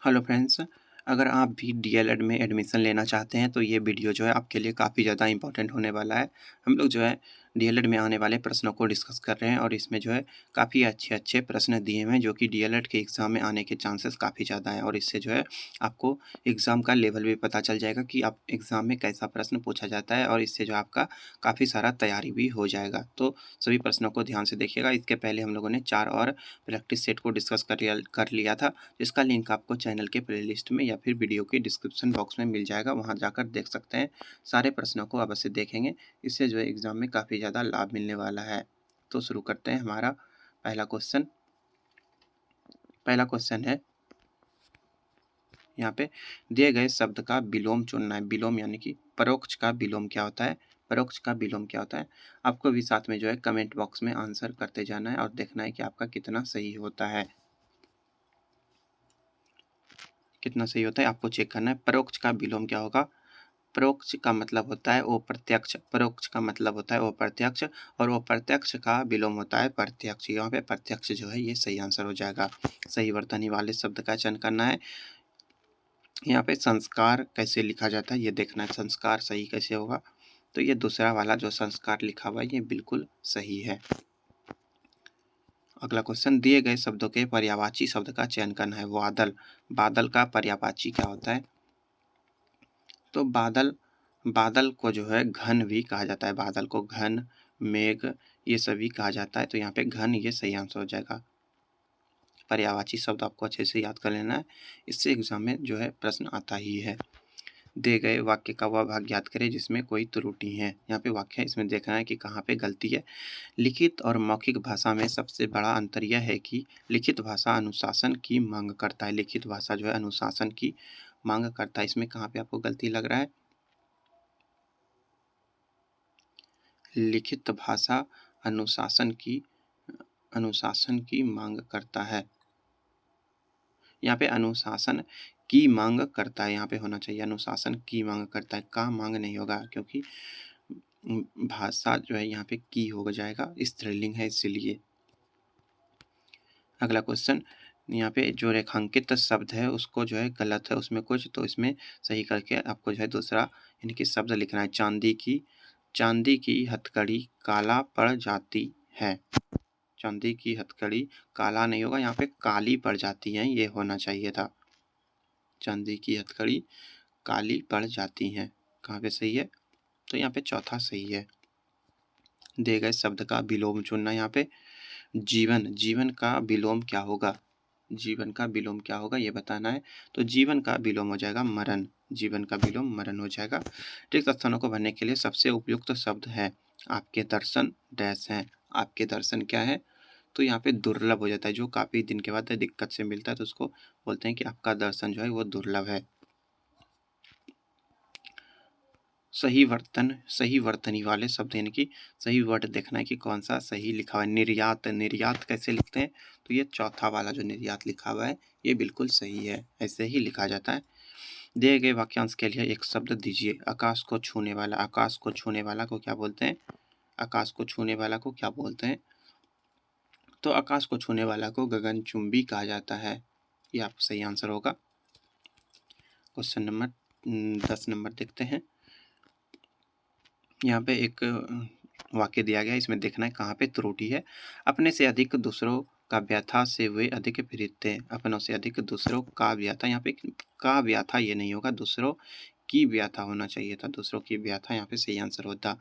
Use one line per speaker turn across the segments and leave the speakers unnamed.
Hello friends, अगर आप भी डीएलएड में एडमिशन लेना चाहते हैं तो ये वीडियो जो है आपके लिए काफ़ी ज़्यादा इम्पोर्टेंट होने वाला है। हम लोग जो है डीएलएड में आने वाले प्रश्नों को डिस्कस कर रहे हैं और इसमें जो है काफ़ी अच्छे-अच्छे प्रश्न दिए हुए हैं जो कि डीएलएड के एग्ज़ाम में आने के चांसेस काफ़ी ज़्यादा हैं और इससे जो है आपको एग्ज़ाम का लेवल भी पता चल जाएगा कि आप एग्ज़ाम में कैसा प्रश्न पूछा जाता है और इससे जो आपका काफ़ी सारा तैयारी भी हो जाएगा। तो सभी प्रश्नों को ध्यान से देखिएगा। इसके पहले हम लोगों ने 4 और प्रैक्टिस सेट को डिस्कस कर लिया था। इसका लिंक आपको चैनल के प्लेलिस्ट में या फिर वीडियो के डिस्क्रिप्शन बॉक्स में मिल जाएगा, वहाँ जाकर देख सकते हैं। सारे प्रश्नों को अवश्य देखेंगे, इससे जो है एग्ज़ाम में काफ़ी ज़्यादा लाभ मिलने वाला है। तो शुरू करते हैं हमारा पहला क्वेश्चन। पहला क्वेश्चन है यहाँ पे दिए गए शब्द का विलोम चुनना है। विलोम यानी कि परोक्ष का विलोम क्या होता है? परोक्ष का विलोम क्या होता है? आपको भी साथ में जो है कमेंट बॉक्स में आंसर करते जाना है और देखना है कि आपका कितना सही होता है। कितना सही होता है आपको चेक करना है। परोक्ष का विलोम क्या होगा? परोक्ष का मतलब होता है अप्रत्यक्ष। परोक्ष का मतलब होता है अप्रत्यक्ष और अप्रत्यक्ष का विलोम होता है प्रत्यक्ष। यहाँ पे प्रत्यक्ष जो है ये सही आंसर हो जाएगा। सही वर्तनी वाले शब्द का चयन करना है। यहाँ पे संस्कार कैसे लिखा जाता है ये देखना है। संस्कार सही कैसे होगा? तो ये दूसरा वाला जो संस्कार लिखा हुआ है ये बिल्कुल सही है। अगला क्वेश्चन दिए गए शब्दों के पर्यायवाची शब्द का चयन करना है। बादल। बादल का पर्यायवाची क्या होता है? तो बादल बादल को जो है घन भी कहा जाता है। बादल को घन, मेघ ये सभी कहा जाता है। तो यहाँ पे घन ये सही आंसर हो जाएगा। पर्यायवाची शब्द आपको अच्छे से याद कर लेना है, इससे एग्जाम में जो है प्रश्न आता ही है। दिए गए वाक्य का वह भाग याद करें जिसमें कोई त्रुटि है। यहाँ पे वाक्य है, इसमें देखना है कि कहाँ पे गलती है। लिखित और मौखिक भाषा में सबसे बड़ा अंतर यह है कि लिखित भाषा अनुशासन की मांग करता है। लिखित भाषा जो है अनुशासन की मांग करता है। इसमें कहाँ पे आपको गलती लग रहा है? लिखित भाषा अनुशासन की मांग करता है। यहाँ पे अनुशासन की मांग करता है, यहाँ पे होना चाहिए अनुशासन की मांग करता है। का मांग नहीं होगा क्योंकि भाषा जो है यहाँ पे की हो जाएगा, स्त्रीलिंग है इसीलिए। अगला क्वेश्चन, यहाँ पे जो रेखांकित शब्द है उसको जो है गलत है उसमें कुछ, तो इसमें सही करके आपको जो है दूसरा यानी कि शब्द लिखना है। चांदी की हथकड़ी काला पड़ जाती है। चांदी की हथकड़ी काला नहीं होगा, यहाँ पे काली पड़ जाती है ये होना चाहिए था। चांदी की हथकड़ी काली पड़ जाती हैं, कहाँ पे सही है? तो यहाँ पे चौथा सही है। दिए गए शब्द का विलोम चुनना। यहाँ पे जीवन का विलोम क्या होगा? जीवन का विलोम क्या होगा ये बताना है। तो जीवन का विलोम हो जाएगा मरण। जीवन का विलोम मरण हो जाएगा। रिक्त स्थानों को भरने के लिए सबसे उपयुक्त शब्द है आपके दर्शन डैश हैं। आपके दर्शन क्या है? तो यहाँ पे दुर्लभ हो जाता है, जो काफ़ी दिन के बाद दिक्कत से मिलता है तो उसको बोलते हैं कि आपका दर्शन जो है वो दुर्लभ है। सही वर्तनी वाले शब्द यानी कि सही वर्ड देखना है कि कौन सा सही लिखा हुआ है। निर्यात। निर्यात कैसे लिखते हैं? तो ये चौथा वाला जो निर्यात लिखा हुआ है ये बिल्कुल सही है, ऐसे ही लिखा जाता है। दिए गए वाक्यांश के लिए एक शब्द दीजिए। आकाश को छूने वाला। आकाश को छूने वाला को क्या बोलते हैं? आकाश को छूने वाला को क्या बोलते हैं? तो आकाश को छूने वाला को गगनचुंबी कहा जाता है। ये आपका सही आंसर होगा। क्वेश्चन नंबर 10 नंबर देखते हैं। यहाँ पे एक वाक्य दिया गया, इसमें देखना है कहाँ पे त्रुटि है। अपने से अधिक दूसरों का व्यथा से वे अधिक प्रीत थे। अपनों से अधिक दूसरों का व्यथा, यहाँ पे का व्यथा ये नहीं होगा, दूसरों की व्यथा होना चाहिए था। दूसरों की व्यथा यहाँ पे सही आंसर होता।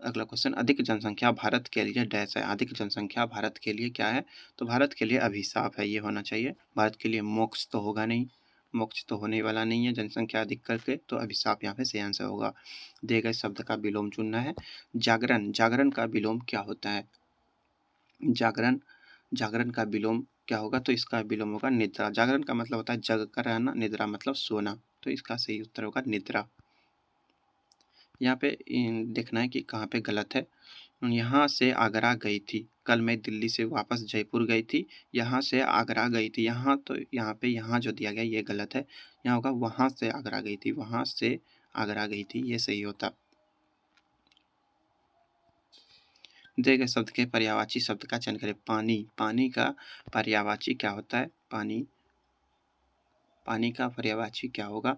अगला क्वेश्चन, अधिक जनसंख्या भारत के लिए डैश है। अधिक जनसंख्या भारत के लिए क्या है? तो भारत के लिए अभिशाप है, ये होना चाहिए। भारत के लिए मोक्ष तो होगा नहीं, मोक्ष तो होने वाला नहीं है जनसंख्या अधिक करके, तो अभिशाप यहाँ पे सही आंसर होगा। दिए गए शब्द का विलोम चुनना है। जागरण। जागरण का विलोम क्या होता है? जागरण का विलोम क्या होगा? तो इसका विलोम होगा निद्रा। जागरण का मतलब होता है जग कर रहना, निद्रा मतलब सोना, तो इसका सही उत्तर होगा निद्रा। यहाँ पे देखना है कि कहाँ पे गलत है। यहाँ से आगरा गई थी। कल मैं दिल्ली से वापस जयपुर गई थी। यहाँ से आगरा गई थी। यहाँ तो यहाँ पे यहाँ जो दिया गया ये गलत है। यहाँ होगा वहाँ से आगरा गई थी। वहाँ से आगरा गई थी ये सही होता। दिए गए शब्द के पर्यायवाची शब्द का चयन करें। पानी, पानी का पर्यायवाची क्या होता है? पानी, पानी का पर्यायवाची क्या होगा?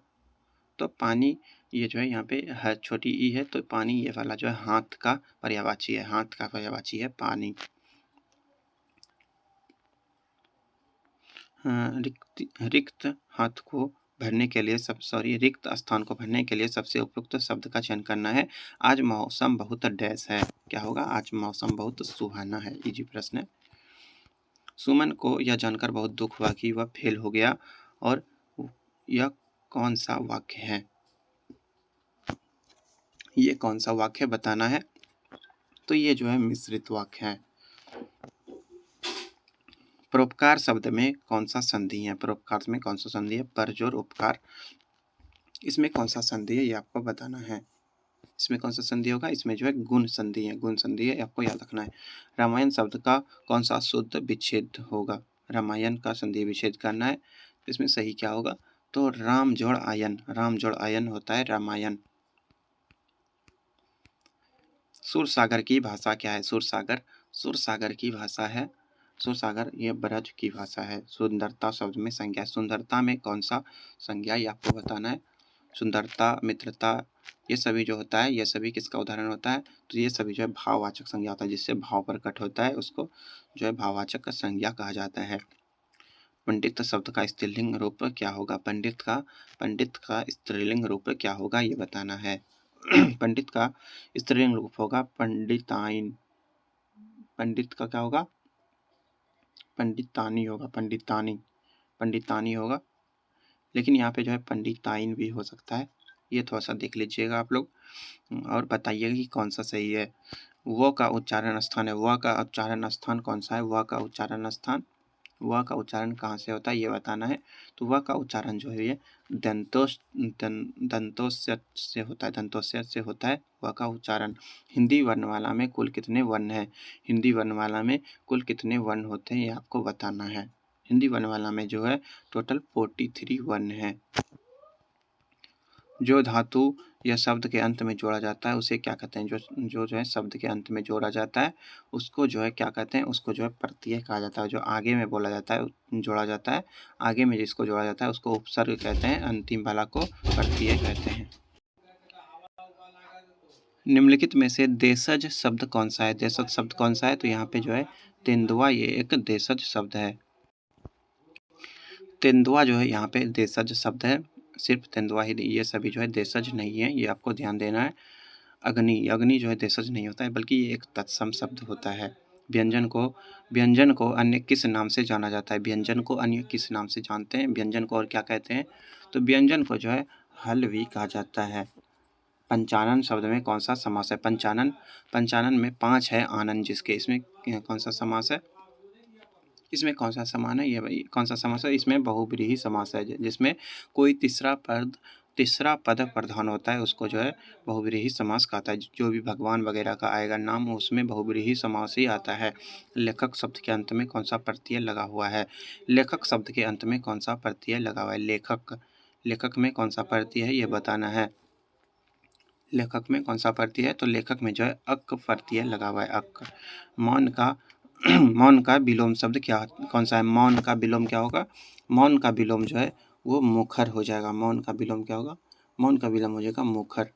तो पानी, ये जो है यहाँ पे छोटी ई है, तो पानी ये वाला जो है हाथ का पर्यायवाची है, हाथ का पर्यायवाची है पानी। रिक्त हाथ को भरने के लिए रिक्त स्थान को भरने के लिए सबसे उपयुक्त शब्द का चयन करना है। आज मौसम बहुत डैश है, क्या होगा? आज मौसम बहुत सुहाना है। इजी प्रश्न है। सुमन को यह जानकर बहुत दुख हुआ कि वह फेल हो गया, और यह कौन सा वाक्य है? ये कौन सा वाक्य बताना है? तो ये जो है मिश्रित वाक्य है। परोपकार शब्द में कौन सा संधि है? परोपकार में कौन सा संधि है? परजोर उपकार, इसमें कौन सा संधि है ये आपको बताना है। इसमें कौन सा संधि होगा? इसमें जो है गुण संधि है, गुण संधि है, आपको याद रखना है। रामायण शब्द का कौन सा शुद्ध विच्छेद होगा? रामायण का संधि विच्छेद करना है, तो इसमें सही क्या होगा? तो राम जोड़ आयन, राम जोड़ आयन होता है रामायण। सुरसागर की भाषा क्या है? सुरसागर, सुरसागर की भाषा है, सुरसागर ये ब्रज की भाषा है। सुंदरता शब्द में संज्ञा, सुंदरता में कौन सा संज्ञा ये आपको बताना है। सुंदरता, मित्रता, ये सभी जो होता है, ये सभी किसका उदाहरण होता है? तो ये सभी जो है भाववाचक संज्ञा होता है, जिससे भाव प्रकट होता है, उसको जो है भाववाचक संज्ञा कहा जाता है। पंडित शब्द का स्त्रीलिंग रूप क्या होगा? पंडित का स्त्रीलिंग रूप क्या होगा ये बताना है। पंडित का स्त्रीलिंग रूप होगा पंडिताइन। पंडित का क्या होगा? पंडितानी होगा, पंडितानी, पंडितानी होगा। लेकिन यहाँ पे जो है पंडिताइन भी हो सकता है, ये थोड़ा सा देख लीजिएगा आप लोग, और बताइएगा कि कौन सा सही है। व का उच्चारण स्थान है, व का उच्चारण स्थान कौन सा है? व का उच्चारण स्थान, व का उच्चारण कहाँ से होता है ये बताना है। तो व का उच्चारण जो है ये दंतोस्य से होता है, दंतोस्य से होता है व का उच्चारण। हिंदी वर्णमाला में कुल कितने वर्ण हैं? हिंदी वर्णमाला में कुल कितने वर्ण होते हैं ये आपको बताना है। हिंदी वर्णमाला में जो है टोटल 43 वर्ण है। जो धातु या शब्द के अंत में जोड़ा जाता है उसे क्या कहते हैं? जो है शब्द के अंत में जोड़ा जाता है उसको जो है क्या कहते हैं? उसको जो है प्रत्यय कहा जाता है। जो आगे में बोला जाता है, जोड़ा जाता है, आगे में जिसको जोड़ा जाता है उसको उपसर्ग कहते हैं, अंतिम वाला को प्रत्यय कहते हैं। निम्नलिखित में से देशज शब्द कौन सा है? देशज शब्द कौन सा है? तो यहाँ पे जो है तेंदुआ, ये एक देशज शब्द है। तेंदुआ जो है यहाँ पे देशज शब्द है, सिर्फ तेंदुआ ही, ये सभी जो है देशज नहीं है, ये आपको ध्यान देना है। अग्नि, अग्नि जो है देशज नहीं होता है, बल्कि ये एक तत्सम शब्द होता है। व्यंजन को अन्य किस नाम से जाना जाता है? व्यंजन को अन्य किस नाम से जानते हैं? व्यंजन को और क्या कहते हैं? तो व्यंजन को जो है हल भी कहा जाता है। पंचानन शब्द में कौन सा समास है? पंचानन में 5 है आनंद जिसके, इसमें कौन सा समास है? इसमें कौन सा समान है? ये कौन सा समास है? इसमें बहुव्रीहि समास है, जिसमें कोई तीसरा पद प्रधान होता है उसको जो है बहुव्रीहि समास कहता है। जो भी भगवान वगैरह का आएगा नाम उसमें बहुव्रीहि समास ही आता है। लेखक शब्द के अंत में कौन सा प्रत्यय लगा हुआ है? लेखक शब्द के अंत में कौन सा प्रत्यय लगा हुआ है? लेखक, लेखक में कौन सा प्रत्यय है ये बताना है। लेखक में कौन सा प्रत्यय है? तो लेखक में जो है अक प्रत्यय लगा हुआ है, अक। मौन का मौन का विलोम शब्द क्या, कौन सा है? मौन का विलोम क्या होगा? मौन का विलोम जो है वो मुखर हो जाएगा। मौन का विलोम क्या होगा? मौन का विलोम हो जाएगा मुखर।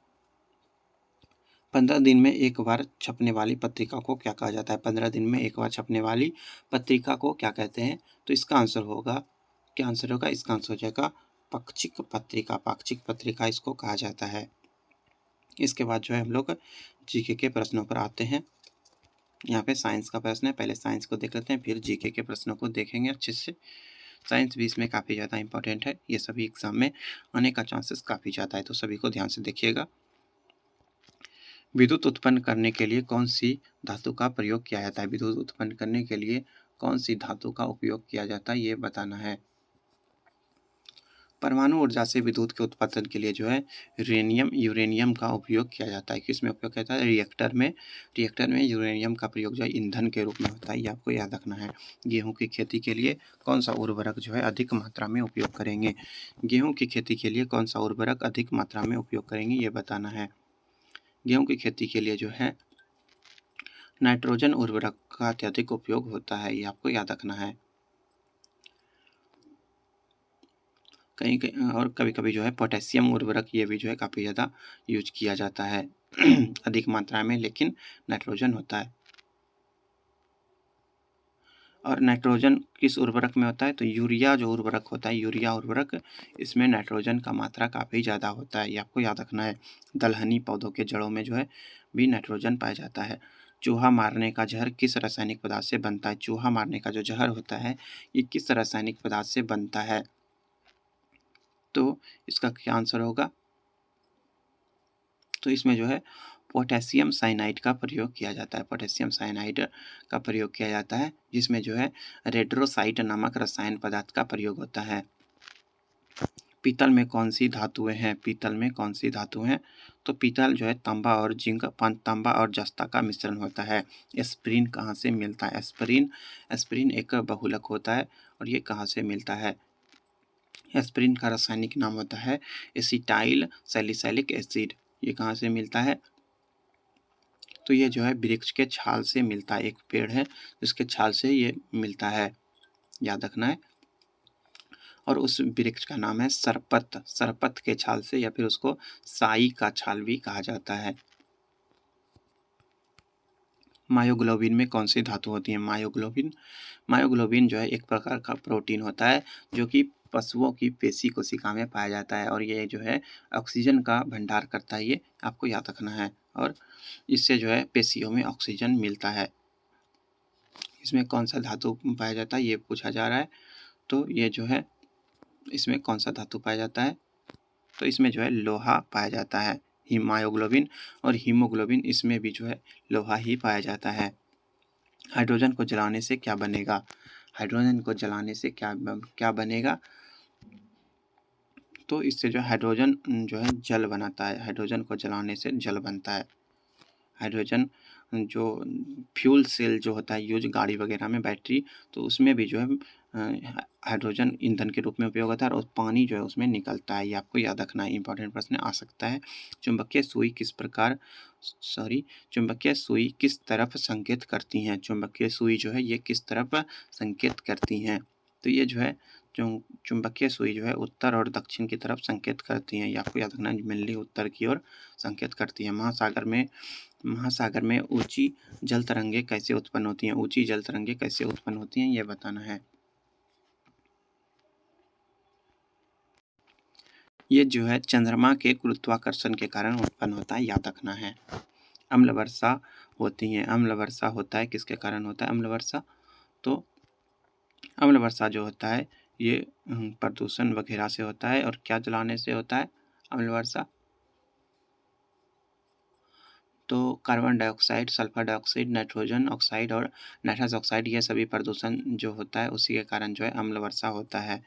15 दिन में एक बार छपने वाली पत्रिका को क्या कहा जाता है? 15 दिन में एक बार छपने वाली पत्रिका को क्या कहते हैं? तो इसका आंसर होगा, क्या आंसर होगा? इसका आंसर हो जाएगा पाक्षिक पत्रिका, पाक्षिक पत्रिका इसको कहा जाता है। इसके बाद जो है हम लोग जीके के प्रश्नों पर आते हैं। यहाँ पे साइंस का प्रश्न है, पहले साइंस को देख लेते हैं, फिर जीके के प्रश्नों को देखेंगे अच्छे से। साइंस भी इसमें काफ़ी ज़्यादा इंपॉर्टेंट है, ये सभी एग्जाम में आने का चांसेस काफ़ी ज़्यादा है, तो सभी को ध्यान से देखिएगा। विद्युत उत्पन्न करने के लिए कौन सी धातु का प्रयोग किया जाता है? विद्युत उत्पन्न करने के लिए कौन सी धातु का उपयोग किया जाता है ये बताना है। परमाणु ऊर्जा से विद्युत के उत्पादन के लिए जो है यूरेनियम का उपयोग किया जाता है। किसमें उपयोग किया जाता है? रिएक्टर में यूरेनियम का प्रयोग जो है ईंधन के रूप में होता है, ये आपको याद रखना है। गेहूं की खेती के लिए कौन सा उर्वरक जो है अधिक मात्रा में उपयोग करेंगे? गेहूं की खेती के लिए कौन सा उर्वरक अधिक मात्रा में उपयोग करेंगे ये बताना है। गेहूं की खेती के लिए जो है नाइट्रोजन उर्वरक का अत्यधिक उपयोग होता है, ये आपको याद रखना है। कहीं-कहीं और कभी-कभी जो है पोटेशियम उर्वरक ये भी जो है काफ़ी ज़्यादा यूज़ किया जाता है अधिक मात्रा में, लेकिन नाइट्रोजन होता है। और नाइट्रोजन किस उर्वरक में होता है? तो यूरिया जो उर्वरक होता है, यूरिया उर्वरक, इसमें नाइट्रोजन का मात्रा काफ़ी ज़्यादा होता है, ये आपको याद रखना है। दलहनी पौधों के जड़ों में जो है भी नाइट्रोजन पाया जाता है। चूहा मारने का ज़हर किस रासायनिक पदार्थ से बनता है? चूहा मारने का जो ज़हर होता है, ये किस रासायनिक पदार्थ से बनता है? तो इसका क्या आंसर होगा? तो इसमें जो है पोटेशियम साइनाइड का प्रयोग किया जाता है। पोटेशियम साइनाइड का प्रयोग किया जाता है, जिसमें जो है रेड्रोसाइट नामक रसायन पदार्थ का प्रयोग होता है। पीतल में कौन-सी धातुएँ हैं? पीतल में कौन-सी धातुएँ हैं? तो पीतल जो है तांबा और जिंक तांबा और जस्ता का मिश्रण होता है। एस्पिरिन कहाँ से मिलता है? एस्पिरिन एस्पिरिन एक बहुलक होता है और ये कहाँ से मिलता है? एस्पिरिन का रासायनिक नाम होता है एसिटाइल सैलिसिलिक एसिड। ये कहाँ से मिलता है? तो ये जो है वृक्ष के छाल से मिलता है। एक पेड़ है जिसके छाल से ये मिलता है, याद रखना है। और उस वृक्ष का नाम है सरपत। सरपत के छाल से या फिर उसको साई का छाल भी कहा जाता है। मायोग्लोबिन में कौन सी धातु होती है? मायोग्लोबिन मायोग्लोबिन जो है एक प्रकार का प्रोटीन होता है, जो कि पशुओं की पेशी कोशिका में पाया जाता है और ये जो है ऑक्सीजन का भंडार करता है, ये आपको याद रखना है। और इससे जो है पेशियों में ऑक्सीजन मिलता है। इसमें कौन सा धातु पाया जाता है, ये पूछा जा रहा है। तो ये जो है इसमें कौन सा धातु पाया जाता है? तो इसमें जो है लोहा पाया जाता है। मायोग्लोबिन और हीमोग्लोबिन, इसमें भी जो है लोहा ही पाया जाता है। हाइड्रोजन को जलाने से क्या बनेगा? हाइड्रोजन को जलाने से क्या बनेगा? तो इससे जो हाइड्रोजन जो है जल बनाता है। हाइड्रोजन को जलाने से जल बनता है। हाइड्रोजन जो फ्यूल सेल जो होता है यूज गाड़ी वगैरह में, बैटरी, तो उसमें भी जो है हाइड्रोजन ईंधन के रूप में उपयोग होता है और पानी जो है उसमें निकलता है। ये आपको याद रखना है, इंपॉर्टेंट प्रश्न आ सकता है। चुंबकीय सुई किस प्रकार चुंबकीय सुई किस तरफ संकेत करती हैं? चुंबकीय सुई जो है ये किस तरफ संकेत करती हैं? तो ये जो है चुंबकीय सुई जो है उत्तर और दक्षिण की तरफ संकेत करती हैं। ये आपको याद रखना है, मेनली उत्तर की ओर संकेत करती है। महासागर में ऊंची जल तरंगे कैसे उत्पन्न होती हैं? ऊंची जल तरंगे कैसे उत्पन्न होती हैं, ये बताना है। ये जो है चंद्रमा के गुरुत्वाकर्षण के कारण उत्पन्न होता है, याद रखना है। अम्ल वर्षा होती है। अम्ल वर्षा होता है किसके कारण होता है अम्ल वर्षा? तो अम्ल वर्षा जो होता है ये प्रदूषण वगैरह से होता है। और क्या जलाने से होता है अम्ल वर्षा? तो carbon dioxide, sulphur dioxide, nitrogen oxide और नाइट्रस ऑक्साइड, ये सभी प्रदूषण जो होता है उसी के कारण जो है अम्ल वर्षा होता है।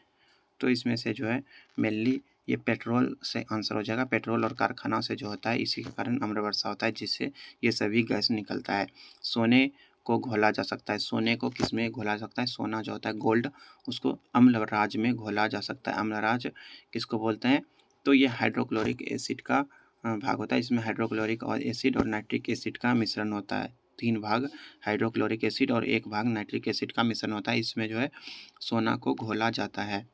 तो इसमें से जो है मेनली ये पेट्रोल से आंसर हो जाएगा। पेट्रोल और कारखाना से जो होता है इसी के कारण अम्ल वर्षा होता है, जिससे ये सभी गैस निकलता है। सोने को घोला जा सकता है। सोने को किस में घोला जा सकता है? सोना जो होता है गोल्ड, उसको अम्लराज में घोला जा सकता है। अम्लराज किसको बोलते हैं? तो ये हाइड्रोक्लोरिक एसिड का भाग होता है। इसमें हाइड्रोक्लोरिक और एसिड और नाइट्रिक एसिड का मिश्रण होता है। 3 भाग हाइड्रोक्लोरिक एसिड और 1 भाग नाइट्रिक एसिड का मिश्रण होता है। इसमें जो है सोना को घोला जाता है।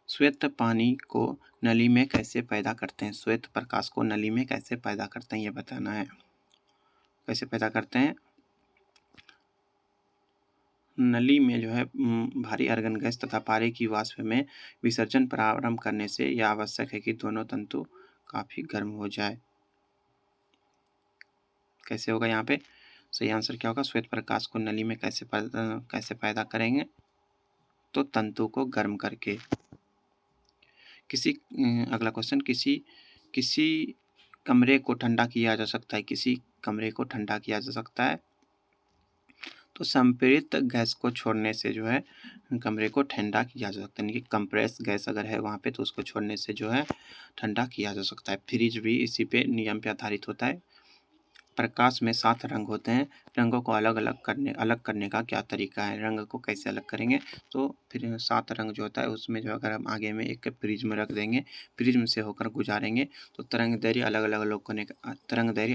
श्वेत पानी को नली में कैसे पैदा करते हैं? श्वेत प्रकाश को नली में कैसे पैदा करते हैं, ये बताना है। कैसे पैदा करते हैं? नली में जो है भारी अर्गन गैस तथा पारे की वाष्प में विसर्जन प्रारंभ करने से यह आवश्यक है कि दोनों तंतु काफी गर्म हो जाए। कैसे होगा यहाँ पे? सही आंसर क्या होगा? श्वेत प्रकाश को नली में कैसे पैदा करेंगे? तो तंतु को गर्म करके। अगला क्वेश्चन, किसी किसी कमरे को ठंडा किया जा सकता है। किसी कमरे को ठंडा किया जा सकता है। तो संपीड़ित गैस को छोड़ने से जो है कमरे को ठंडा किया जा सकता है। यानी कि कंप्रेस गैस अगर है वहाँ पे तो उसको छोड़ने से जो है ठंडा किया जा सकता है। फ्रिज भी इसी पे नियम पे आधारित होता है। प्रकाश में 7 रंग होते हैं। रंगों को अलग करने का क्या तरीका है? रंग को कैसे अलग करेंगे? तो फिर 7 रंग जो होता है उसमें जो अगर हम आगे में एक प्रिज्म रख देंगे, प्रिज्म से होकर गुजारेंगे तो तरंग दैर्घ्य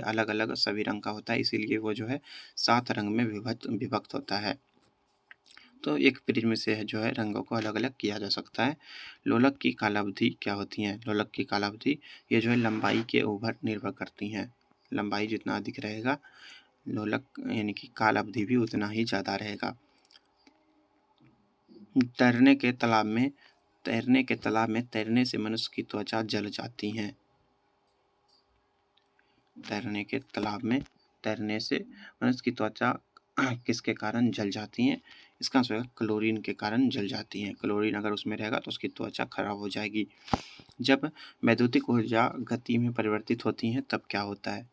अलग-अलग सभी रंग का होता है, इसीलिए वो जो है 7 रंग में विभक्त होता है। तो एक प्रिज्म से है जो है रंगों को अलग-अलग किया जा सकता है। लोलक की कालावधि क्या होती है? लोलक की कालावधि ये जो है लंबाई के ऊपर निर्भर करती हैं। लंबाई जितना अधिक रहेगा, लोलक यानी कि काल अवधि भी उतना ही ज़्यादा रहेगा। तैरने के तालाब में तैरने से मनुष्य की त्वचा जल जाती है। तैरने के तालाब में तैरने से मनुष्य की त्वचा किसके कारण जल जाती है? इसका आंसर है क्लोरीन के कारण जल जाती है। क्लोरीन अगर उसमें रहेगा तो उसकी त्वचा खराब हो जाएगी। जब वैद्युतिक ऊर्जा गति में परिवर्तित होती है तब क्या होता है?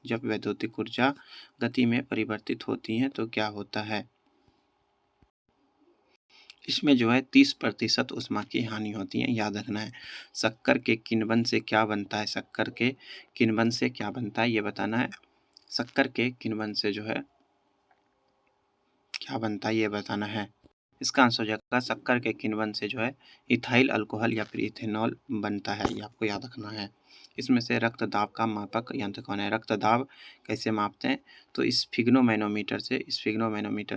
जब वैद्युतिक ऊर्जा गति में परिवर्तित होती है तो क्या होता है? इसमें जो है 30% ऊष्मा की हानि होती है, याद रखना है। शक्कर के किण्वन से क्या बनता है? शक्कर के किण्वन से क्या बनता है ये बताना है। शक्कर के किण्वन से जो है क्या बनता है ये बताना है। इसका आंसर हो जाएगा शक्कर के किण्वन से जो है इथाइल अल्कोहल या फिर इथेनॉल बनता है, ये आपको याद रखना है। इसमें से रक्त दाब का मापक यंत्र कौन है? रक्त दाब कैसे मापते हैं? तो इस स्फिग्नोमेनोमीटर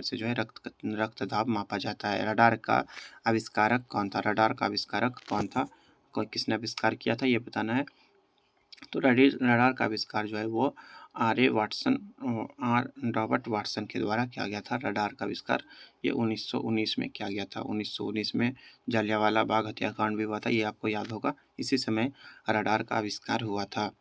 से जो है रक्त दाब मापा जाता है। रडार का आविष्कारक कौन था? रडार का आविष्कारक कौन था? किसने आविष्कार किया था ये बताना है। तो रडार का आविष्कार जो है वो आर रॉबर्ट वाटसन के द्वारा किया गया था। रडार का आविष्कार ये 1919 में किया गया था। 1919 में जलियांवाला बाग हत्याकांड भी हुआ था, ये आपको याद होगा। इसी समय रडार का आविष्कार हुआ था।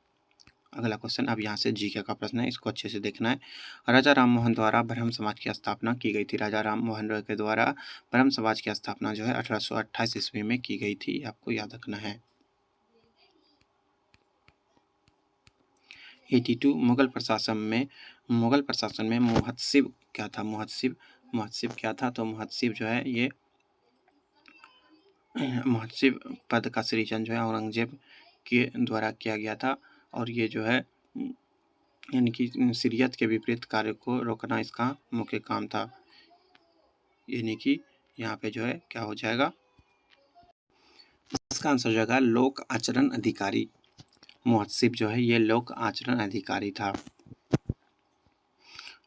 अगला क्वेश्चन, अब यहाँ से जीके का प्रश्न है, इसको अच्छे से देखना है। राजा राम मोहन द्वारा ब्रह्म समाज की स्थापना की गई थी। राजा राम मोहन राय के द्वारा ब्रह्म समाज की स्थापना जो है 1828 ईस्वी में की गई थी, आपको याद रखना है। 82 मुगल प्रशासन में मुहत्सिब क्या था? मुहत्सिब क्या था? तो मुहत्सिब जो है ये मुहत्सिब पद का सृजन जो है औरंगजेब के द्वारा किया गया था और ये जो है यानी कि शरीयत के विपरीत कार्य को रोकना इसका मुख्य काम था। यानी कि यहाँ पे जो है क्या हो जाएगा, इसका आंसर हो जाएगा लोक आचरण अधिकारी। मुहत्सिब जो है ये लोक आचरण अधिकारी था।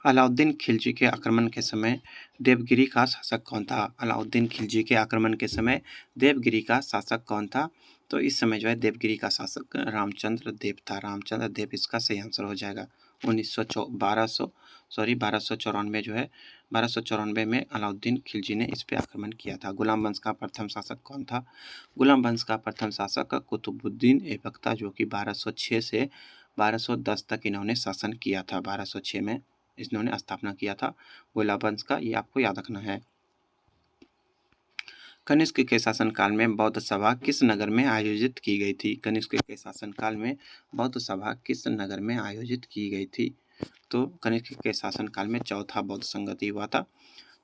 अलाउद्दीन खिलजी के आक्रमण के समय देवगिरी का शासक कौन था? अलाउद्दीन खिलजी के आक्रमण के समय देवगिरी का शासक कौन था? तो इस समय जो है देवगिरी का शासक रामचंद्र देव था। रामचंद्र देव इसका सही आंसर हो जाएगा। 1294 जो है 1294 में अलाउद्दीन खिलजी ने इस पे आक्रमण किया था। गुलाम वंश का प्रथम शासक कौन था? गुलाम वंश का प्रथम शासक कुतुबुद्दीन ऐबक था, जो कि 1206 से 1210 तक इन्होंने शासन किया था। 1206 में इन्होंने स्थापना किया था गुलाम वंश का, ये आपको याद रखना है। कनिष्क के शासनकाल में बौद्ध सभा किस नगर में आयोजित की गई थी? कनिष्क के शासनकाल में बौद्ध सभा किस नगर में आयोजित की गई थी? तो कनिष्क के शासनकाल में चौथा बौद्ध संगति हुआ था,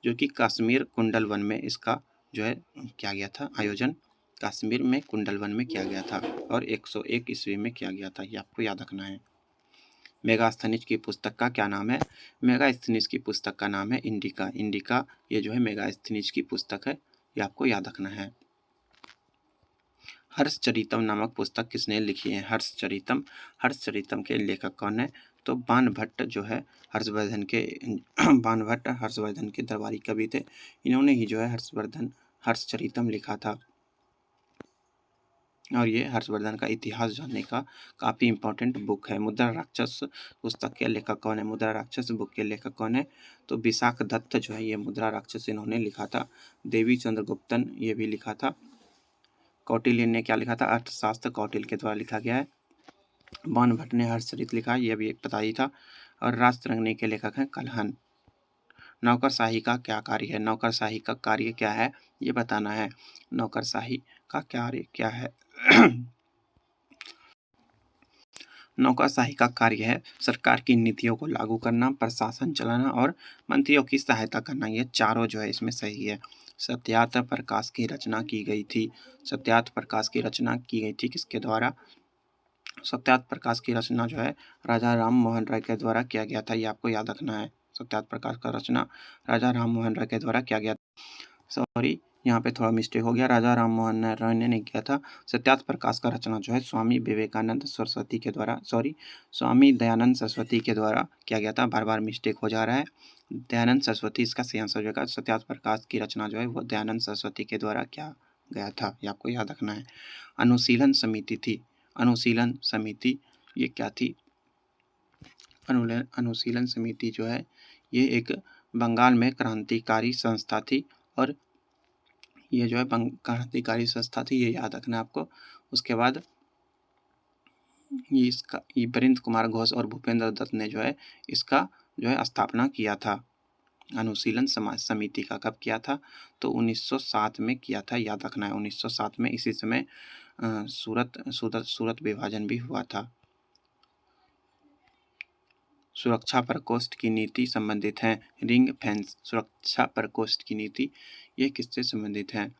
जो कि कश्मीर कुंडल वन में इसका जो है किया गया था आयोजन। कश्मीर में कुंडल वन में किया गया था और 101 ईस्वी में किया गया था, ये आपको याद रखना है। मेगास्थनीज की पुस्तक का क्या नाम है? मेगास्थनीज की पुस्तक का नाम है इंडिका। इंडिका ये जो है मेगास्थनीज की पुस्तक है, ये आपको याद रखना है। हर्षचरितम नामक पुस्तक किसने लिखी है? हर्षचरितम के लेखक कौन है? तो बाणभट्ट जो है हर्षवर्धन के दरबारी कवि थे, इन्होंने ही जो है हर्षचरितम लिखा था। और ये हर्षवर्धन का इतिहास जानने का काफ़ी इम्पोर्टेंट बुक है। मुद्रा राक्षस पुस्तक के लेखक कौन है? मुद्रा राक्षस बुक के लेखक कौन है? तो विशाख दत्त जो है ये मुद्रा राक्षस इन्होंने लिखा था। देवी चंद्रगुप्तन ये भी लिखा था। कौटिल्य ने क्या लिखा था? अर्थशास्त्र कौटिल्य के द्वारा लिखा गया है। बाणभट्ट ने हर्षचरित लिखा, यह भी एक पता ही था। और राजतरंगिणी के लेखक हैं कल्हण। नौकरशाही का क्या कार्य है? नौकरशाही का कार्य क्या है ये बताना है। नौकरशाही का कार्य क्या है? नौकरशाही का कार्य है सरकार की नीतियों को लागू करना, प्रशासन चलाना और मंत्रियों की सहायता करना। ये चारों जो है इसमें सही है। सत्यार्थ प्रकाश की रचना की गई थी। सत्यार्थ प्रकाश की रचना की गई थी किसके द्वारा? सत्यार्थ प्रकाश की रचना जो है राजा राम मोहन राय के द्वारा किया गया था, ये आपको याद रखना है। सत्यार्थ प्रकाश का रचना राजा राम मोहन राय के द्वारा किया गया। सॉरी, यहाँ पे थोड़ा मिस्टेक हो गया, राजा राम मोहन राय ने नहीं किया था। सत्यार्थ प्रकाश का रचना जो है स्वामी विवेकानंद सरस्वती के द्वारा, सॉरी, स्वामी दयानंद सरस्वती के द्वारा किया गया था। बार बार मिस्टेक हो जा रहा है। दयानंद सरस्वती इसका सही आंसर हो जाएगा। सत्यार्थ प्रकाश की रचना जो है वो दयानंद सरस्वती के द्वारा किया गया था, ये आपको याद रखना है। अनुशीलन समिति थी, अनुशीलन समिति ये क्या थी? अनुशीलन समिति जो है ये एक बंगाल में क्रांतिकारी संस्था थी, और ये जो है क्रांतिकारी संस्था थी, ये याद रखना है आपको। उसके बाद ये वीरेंद्र कुमार घोष और भूपेंद्र दत्त ने जो है इसका जो है स्थापना किया था। अनुशीलन समाज समिति का कब किया था? तो 1907 में किया था, याद रखना है। 1907 में, इसी समय सूरत विभाजन भी हुआ था। सुरक्षा प्रकोष्ठ की नीति संबंधित है, रिंग फेंस सुरक्षा प्रकोष्ठ की नीति ये किससे संबंधित है?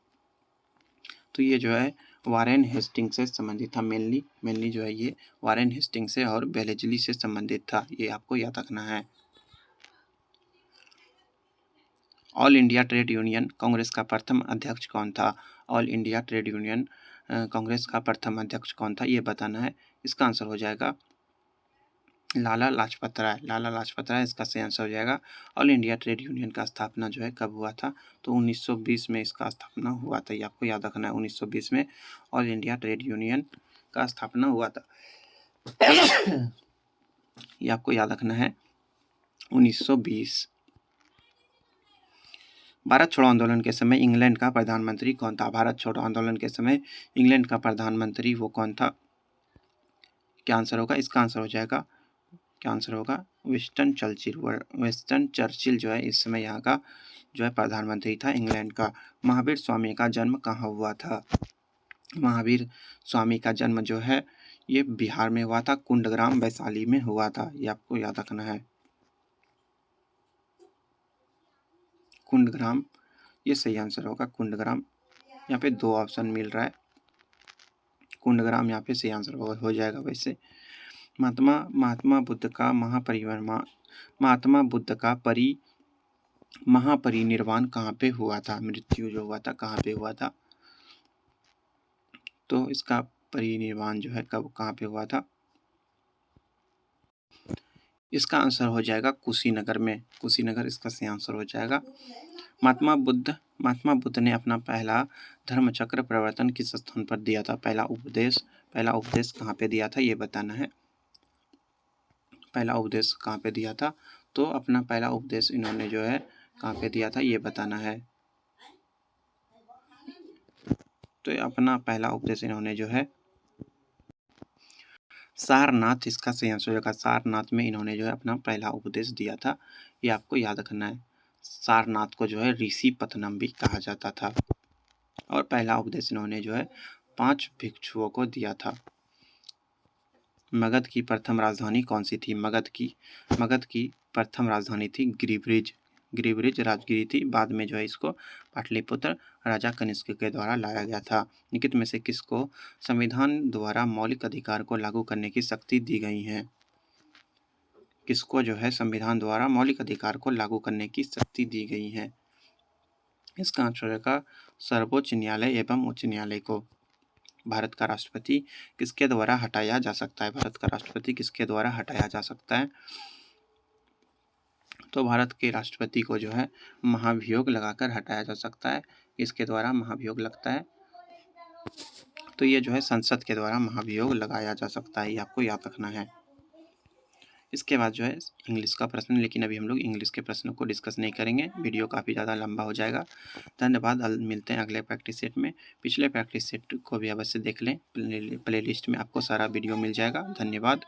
तो ये जो है वारेन हेस्टिंग से संबंधित था। मेनली जो है ये वारेन हेस्टिंग से और बेलेजली से संबंधित था, ये आपको याद रखना है। All India trade union Congress का प्रथम अध्यक्ष कौन था? All India trade union Congress का प्रथम अध्यक्ष कौन था, ये बताना है। इसका आंसर हो जाएगा लाला लाजपत राय। लाला लाजपत राय इसका सही आंसर हो जाएगा। ऑल इंडिया ट्रेड यूनियन का स्थापना जो है कब हुआ था? तो 1920 में इसका स्थापना हुआ था, ये आपको याद रखना है। 1920 में ऑल इंडिया ट्रेड यूनियन का स्थापना हुआ था, ये आपको याद रखना है। 1920। भारत छोड़ो आंदोलन के समय इंग्लैंड का प्रधानमंत्री कौन था? भारत छोड़ो आंदोलन के समय इंग्लैंड का प्रधानमंत्री वो कौन था? क्या आंसर होगा? इसका आंसर हो जाएगा, क्या आंसर होगा? Winston Churchill. विंस्टन चर्चिल जो है इस समय यहाँ का जो है प्रधानमंत्री था इंग्लैंड का। महावीर स्वामी का जन्म कहाँ हुआ था? महावीर स्वामी का जन्म जो है ये बिहार में हुआ था, कुंडग्राम वैशाली में हुआ था, ये आपको याद रखना है। कुंडग्राम ये सही आंसर होगा, कुंडग्राम। यहाँ पे दो ऑप्शन मिल रहा है, कुंडग्राम यहाँ पे सही आंसर हो जाएगा। वैसे महात्मा बुद्ध का महापरिनिर्वाण कहाँ पे हुआ था? मृत्यु जो हुआ था कहाँ पे हुआ था? तो इसका परिनिर्वाण जो है कब कहाँ पे हुआ था? इसका आंसर हो जाएगा कुशीनगर में, कुशीनगर इसका सही आंसर हो जाएगा। महात्मा बुद्ध ने अपना पहला धर्मचक्र प्रवर्तन किस स्थान पर दिया था? पहला उपदेश कहाँ पे दिया था, ये बताना है। पहला उपदेश कहाँ पे दिया था? तो अपना पहला उपदेश इन्होंने जो है कहाँ पे दिया था, ये बताना है। तो अपना पहला उपदेश इन्होंने जो है सारनाथ, इसका सही आंसर होगा। सारनाथ में इन्होंने जो है अपना पहला उपदेश दिया था, ये आपको याद रखना है। सारनाथ को जो है ऋषि पतनम भी कहा जाता था, और पहला उपदेश इन्होंने जो है 5 भिक्षुओं को दिया था। मगध की प्रथम राजधानी कौन सी थी? मगध की प्रथम राजधानी थी गिरिब्रिज राजगिरी थी। बाद में जो है इसको पाटलिपुत्र राजा कनिष्क के द्वारा लाया गया था। निम्नलिखित में से किसको संविधान द्वारा मौलिक अधिकार को लागू करने की शक्ति दी गई है? किसको जो है संविधान द्वारा मौलिक अधिकार को लागू करने की शक्ति दी गई है? इसका आंसर होगा सर्वोच्च न्यायालय एवं उच्च न्यायालय को। भारत का राष्ट्रपति किसके द्वारा हटाया जा सकता है? भारत का राष्ट्रपति किसके द्वारा हटाया जा सकता है? तो भारत के राष्ट्रपति को जो है महाभियोग लगाकर हटाया जा सकता है। इसके द्वारा महाभियोग लगता है, तो ये जो है संसद के द्वारा महाभियोग लगाया जा सकता है, ये आपको याद रखना है। इसके बाद जो है इंग्लिश का प्रश्न, लेकिन अभी हम लोग इंग्लिश के प्रश्नों को डिस्कस नहीं करेंगे, वीडियो काफ़ी ज़्यादा लंबा हो जाएगा। धन्यवाद, मिलते हैं अगले प्रैक्टिस सेट में। पिछले प्रैक्टिस सेट को भी अवश्य देख लें, प्ले लिस्ट में आपको सारा वीडियो मिल जाएगा। धन्यवाद।